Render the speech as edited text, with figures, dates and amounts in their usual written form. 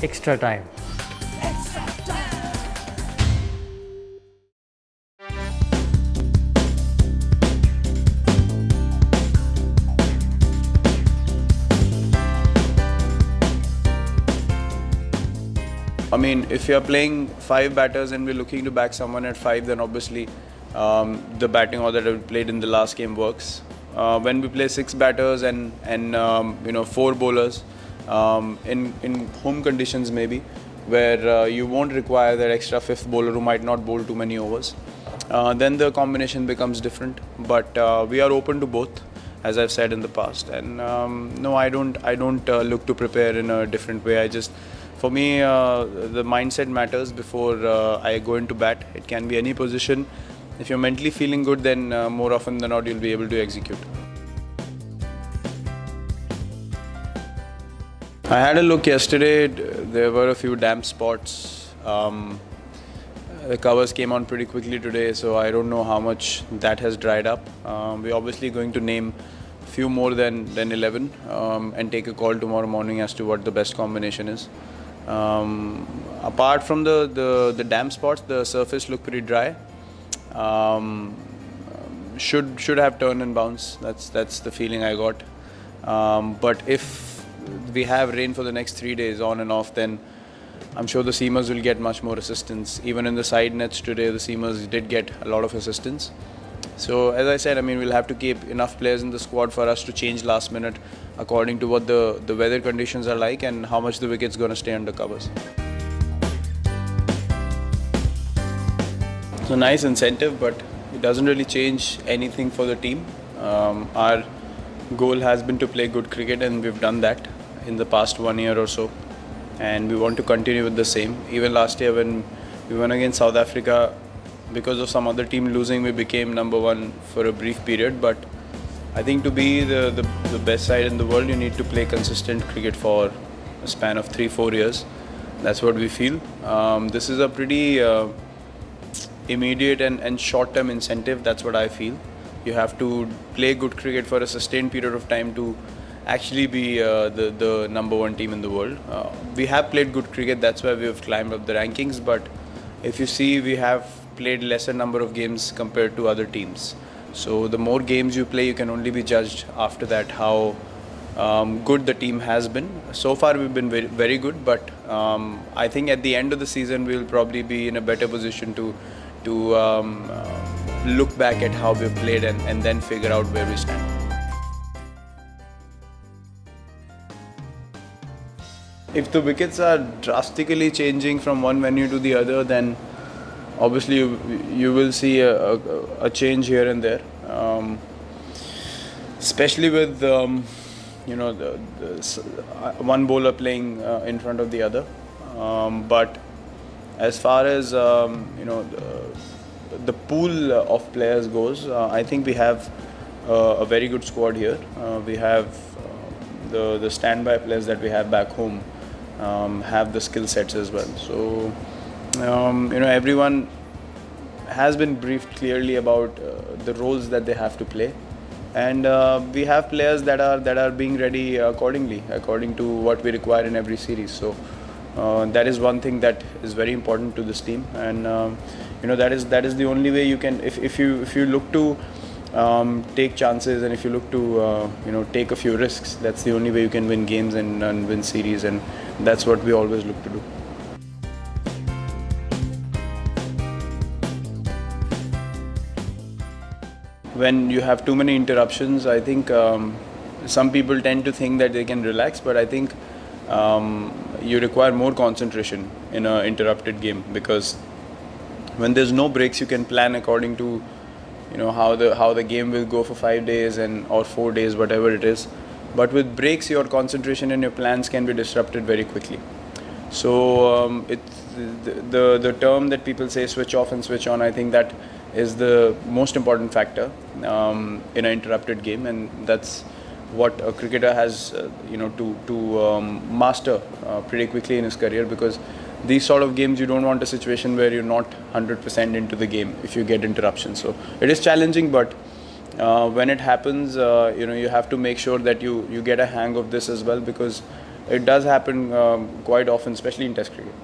extra time. I mean, if you're playing 5 batters and we're looking to back someone at 5, then obviously the batting order that we played in the last game works. When we play 6 batters and 4 bowlers in home conditions maybe, where you won't require that extra 5th bowler who might not bowl too many overs, then the combination becomes different. But we are open to both, as I've said in the past. And no, I don't look to prepare in a different way. For me, the mindset matters before I go into bat. It can be any position. If you're mentally feeling good, then more often than not, you'll be able to execute. I had a look yesterday. There were a few damp spots. The covers came on pretty quickly today, so I don't know how much that has dried up. We're obviously going to name a few more than 11 and take a call tomorrow morning as to what the best combination is. Apart from the damp spots, the surface looked pretty dry. Should have turn and bounce. That's the feeling I got. But if we have rain for the next 3 days on and off, then I'm sure the seamers will get much more assistance. Even in the side nets today, the seamers did get a lot of assistance. So as I said, I mean, we'll have to keep enough players in the squad for us to change last minute according to what the weather conditions are like and how much the wicket's going to stay under covers. It's a nice incentive, but it doesn't really change anything for the team. Our goal has been to play good cricket, and we've done that in the past 1 year or so. And we want to continue with the same. Even last year when we won against South Africa, because of some other team losing, we became #1 for a brief period. But I think to be the best side in the world, you need to play consistent cricket for a span of 3-4 years. That's what we feel. This is a pretty immediate and short-term incentive. That's what I feel. You have to play good cricket for a sustained period of time to actually be the #1 team in the world. We have played good cricket, that's why we have climbed up the rankings, but if you see, we have played lesser number of games compared to other teams. So the more games you play, you can only be judged after that how good the team has been. So far we've been very, very good, but I think at the end of the season we'll probably be in a better position to look back at how we've played and then figure out where we stand. If the wickets are drastically changing from one venue to the other, then obviously you will see a change here and there, especially with the one bowler playing in front of the other. But as far as the pool of players goes, I think we have a very good squad here. We have the standby players that we have back home have the skill sets as well. So everyone has been briefed clearly about the roles that they have to play, and we have players that are being ready according to what we require in every series. So that is one thing that is very important to this team, and that is the only way you can, if you look to take chances, and if you look to take a few risks, that's the only way you can win games and win series, and that's what we always look to do. When you have too many interruptions, I think some people tend to think that they can relax, but I think you require more concentration in an interrupted game, because when there's no breaks, you can plan according to how the game will go for 5 days or 4 days, whatever it is. But with breaks, your concentration and your plans can be disrupted very quickly. So it's the term that people say switch off and switch on, I think that is the most important factor in an interrupted game, and that's what a cricketer has to master pretty quickly in his career, because these sort of games, you don't want a situation where you're not 100% into the game if you get interruptions. So it is challenging, but when it happens, you have to make sure that you get a hang of this as well, because it does happen quite often, especially in Test cricket.